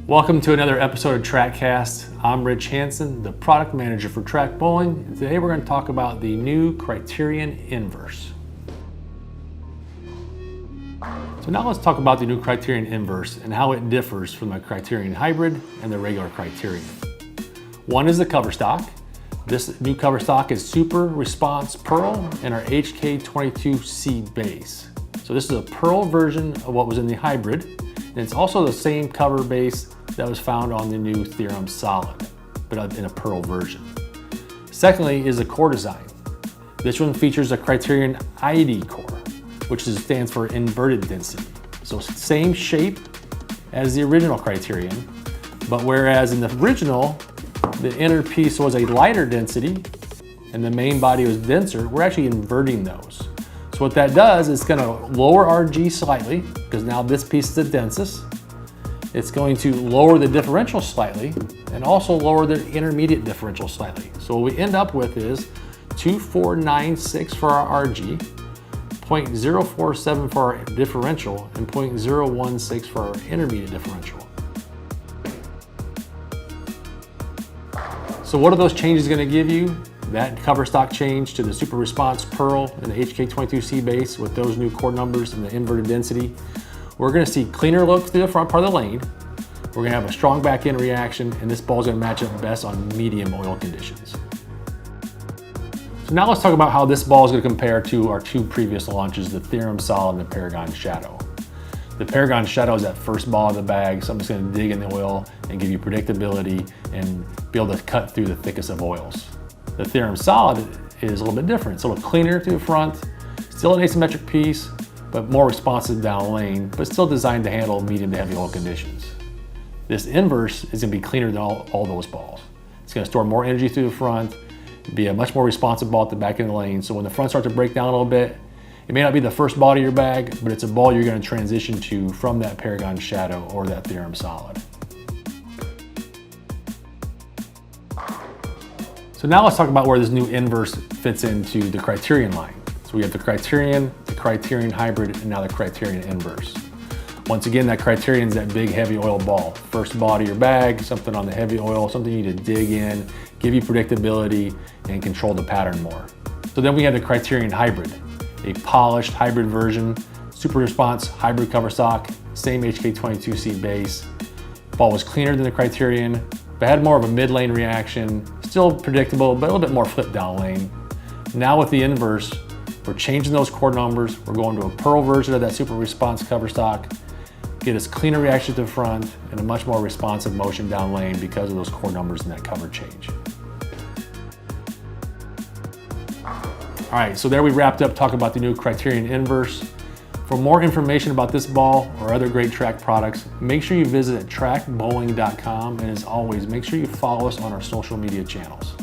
Welcome to another episode of TrackCast. I'm Rich Hansen, the product manager for Track Bowling. And today we're going to talk about the new Criterion Inverse. So now let's talk about the new Criterion Inverse and how it differs from the Criterion Hybrid and the regular Criterion. One is the cover stock. This new cover stock is Super Response Pearl and our HK22C base. So this is a Pearl version of what was in the Hybrid. And it's also the same cover base that was found on the new Theorem Solid, but in a Pearl version. Secondly is the core design. This one features a Criterion I.D core, which stands for inverted density. So same shape as the original Criterion, but whereas in the original, the inner piece was a lighter density and the main body was denser, we're actually inverting those. So what that does is going to lower RG slightly, because now this piece is the densest. It's going to lower the differential slightly, and also lower the intermediate differential slightly. So what we end up with is 2496 for our RG, 0.047 for our differential, and 0.016 for our intermediate differential. So what are those changes going to give you? That cover stock change to the Super Response Pearl and the HK22C base with those new core numbers and the inverted density. We're going to see cleaner look through the front part of the lane. We're going to have a strong back end reaction, and this ball is going to match up best on medium oil conditions. So now let's talk about how this ball is going to compare to our two previous launches, the Theorem Solid and the Paragon Shadow. The Paragon Shadow is that first ball of the bag, something's going to dig in the oil and give you predictability and be able to cut through the thickest of oils. The Theorem Solid is a little bit different. It's a little cleaner through the front, still an asymmetric piece, but more responsive down lane, but still designed to handle medium to heavy oil conditions. This Inverse is going to be cleaner than all those balls. It's going to store more energy through the front, be a much more responsive ball at the back end of the lane. So when the front starts to break down a little bit, it may not be the first ball to your bag, but it's a ball you're going to transition to from that Paragon Shadow or that Theorem Solid. So now let's talk about where this new Inverse fits into the Criterion line. So we have the Criterion Hybrid, and now the Criterion Inverse. Once again, that Criterion's that big heavy oil ball. First ball to your bag, something on the heavy oil, something you need to dig in, give you predictability, and control the pattern more. So then we have the Criterion Hybrid, a polished hybrid version, Super Response hybrid cover stock, same HK22C base. Ball was cleaner than the Criterion, but had more of a mid-lane reaction, still predictable, but a little bit more flip down lane. Now with the Inverse, we're changing those core numbers. We're going to a Pearl version of that Super Response cover stock, get us cleaner reaction to the front and a much more responsive motion down lane because of those core numbers and that cover change. All right, so there we wrapped up talking about the new Criterion Inverse. For more information about this ball or other great track products, make sure you visit trackbowling.com, and as always, make sure you follow us on our social media channels.